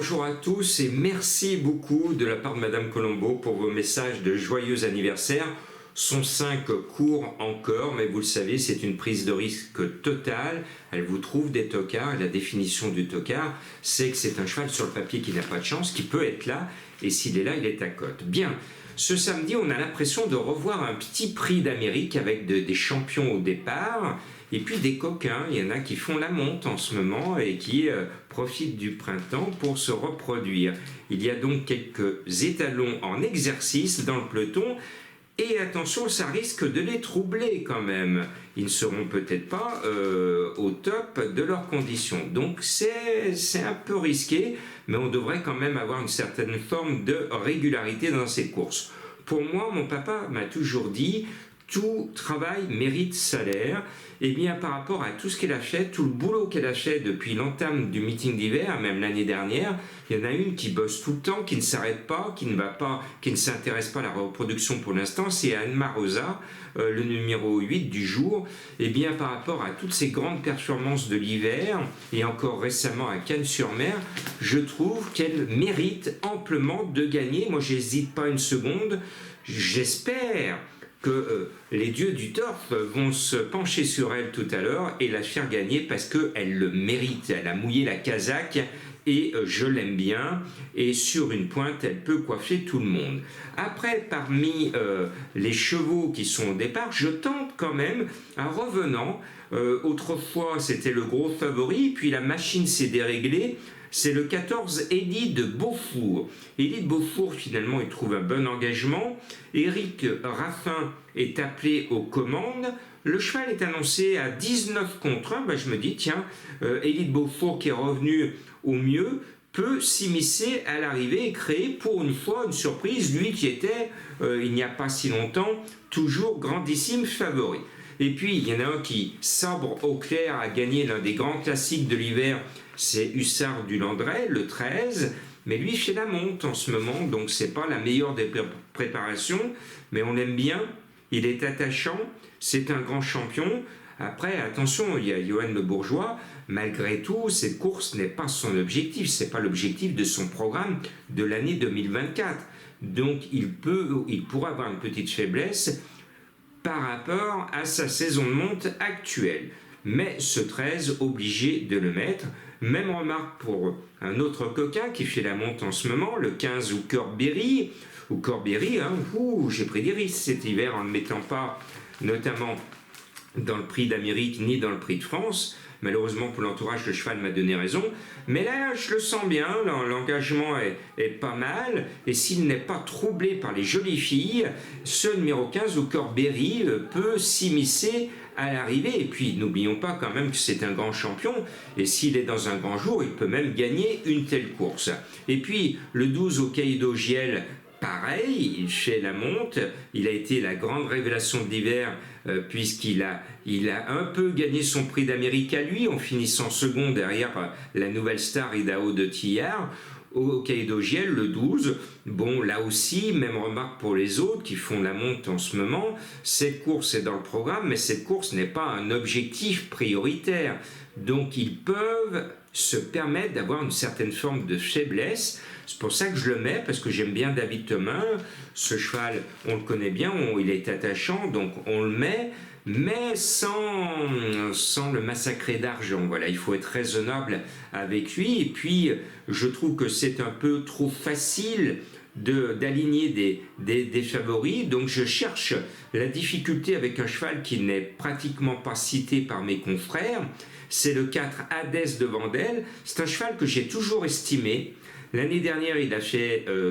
bonjour à tous et merci beaucoup de la part de Madame Colombo pour vos messages de joyeux anniversaire. Sont 5 courts encore, mais vous le savez, c'est une prise de risque totale. Elle vous trouve des tocards, et la définition du tocard, c'est que c'est un cheval sur le papier qui n'a pas de chance, qui peut être là, et s'il est là, il est à cote. Bien, ce samedi, on a l'impression de revoir un petit prix d'Amérique avec des champions au départ, et puis des coquins. Il y en a qui font la monte en ce moment et qui profitent du printemps pour se reproduire. Il y a donc quelques étalons en exercice dans le peloton. Et attention, ça risque de les troubler quand même. Ils ne seront peut-être pas au top de leurs conditions. Donc c'est un peu risqué, mais on devrait quand même avoir une certaine forme de régularité dans ces courses. Pour moi, mon papa m'a toujours dit, tout travail mérite salaire. Et bien par rapport à tout ce qu'elle a fait, tout le boulot qu'elle a fait depuis l'entame du meeting d'hiver, même l'année dernière, il y en a une qui bosse tout le temps, qui ne s'arrête pas, qui ne s'intéresse pas à la reproduction pour l'instant, c'est Anne Marosa, le numéro 8 du jour. Et bien par rapport à toutes ces grandes performances de l'hiver, et encore récemment à Cannes-sur-Mer, je trouve qu'elle mérite amplement de gagner. Moi j'hésite pas une seconde, j'espère que les dieux du torf vont se pencher sur elle tout à l'heure et la faire gagner parce qu'elle le mérite. Elle a mouillé la casaque et je l'aime bien. Et sur une pointe, elle peut coiffer tout le monde. Après, parmi les chevaux qui sont au départ, je tente quand même un revenant. Autrefois, c'était le gros favori, puis la machine s'est déréglée. C'est le 14 Élie de Beaufour. Élie de Beaufour, finalement, il trouve un bon engagement. Éric Raffin est appelé aux commandes. Le cheval est annoncé à 19 contre 1. Je me dis, tiens, Élie de Beaufour qui est revenu au mieux peut s'immiscer à l'arrivée et créer pour une fois une surprise. Lui qui était, il n'y a pas si longtemps, toujours grandissime favori. Et puis, il y en a un qui, sabre au clair, a gagné l'un des grands classiques de l'hiver, c'est Hussard du Landré, le 13, mais lui fait la monte en ce moment, donc c'est pas la meilleure des préparations, mais on l'aime bien, il est attachant, c'est un grand champion. Après, attention, il y a Johan Le Bourgeois, malgré tout, cette course n'est pas son objectif, c'est pas l'objectif de son programme de l'année 2024. Donc il pourra avoir une petite faiblesse par rapport à sa saison de monte actuelle. Mais ce 13, obligé de le mettre. Même remarque pour un autre coquin qui fait la monte en ce moment, le 15 ou Corberry, j'ai pris des risques cet hiver en ne mettant pas notamment dans le prix d'Amérique ni dans le prix de France. Malheureusement pour l'entourage, le cheval m'a donné raison. Mais là, je le sens bien, l'engagement est pas mal. Et s'il n'est pas troublé par les jolies filles, ce numéro 15 ou Corberry peut s'immiscer à l'arrivée. Et puis, n'oublions pas quand même que c'est un grand champion. Et s'il est dans un grand jour, il peut même gagner une telle course. Et puis, le 12 au Caïdo Giel, pareil, il fait la monte, il a été la grande révélation de l'hiver puisqu'il a un peu gagné son prix d'Amérique à lui en finissant second derrière la nouvelle star Idaho de Tillard. Au Caïdo Giel, le 12, bon là aussi, même remarque pour les autres qui font la monte en ce moment, cette course est dans le programme, mais cette course n'est pas un objectif prioritaire. Donc ils peuvent se permettre d'avoir une certaine forme de faiblesse. C'est pour ça que je le mets, parce que j'aime bien David Thomas. Ce cheval, on le connaît bien, il est attachant, donc on le met, mais sans le massacrer d'argent. Voilà, il faut être raisonnable avec lui. Et puis, je trouve que c'est un peu trop facile d'aligner des favoris. Donc, je cherche la difficulté avec un cheval qui n'est pratiquement pas cité par mes confrères. C'est le 4 Hadès de Vandel. C'est un cheval que j'ai toujours estimé. L'année dernière, il a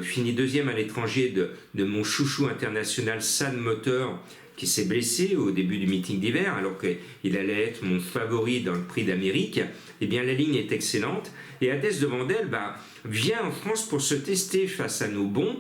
fini deuxième à l'étranger de mon chouchou international San Moteur, qui s'est blessé au début du meeting d'hiver, alors qu'il allait être mon favori dans le prix d'Amérique. Eh bien, la ligne est excellente. Et Hadès de Vandel vient en France pour se tester face à nos bons,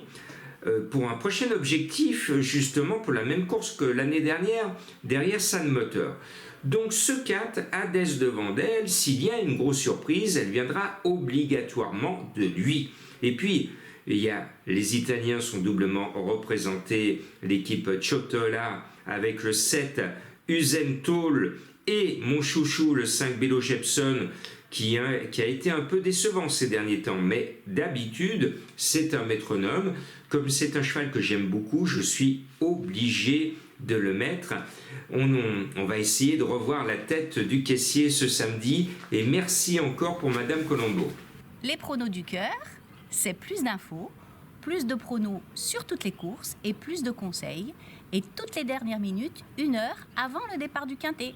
pour un prochain objectif, justement pour la même course que l'année dernière, derrière San Moteur. Donc ce 4, Hadès de Vandel, s'il y a une grosse surprise, elle viendra obligatoirement de lui. Et puis, les Italiens sont doublement représentés, l'équipe Ciotola avec le 7, Usain Toll et mon chouchou, le 5 Bello Jepson, qui a été un peu décevant ces derniers temps. Mais d'habitude, c'est un métronome. Comme c'est un cheval que j'aime beaucoup, je suis obligé de le mettre. On va essayer de revoir la tête du caissier ce samedi. Et merci encore pour Madame Colombo. Les pronos du cœur, c'est plus d'infos, plus de pronos sur toutes les courses et plus de conseils. Et toutes les dernières minutes, 1 heure avant le départ du quintet.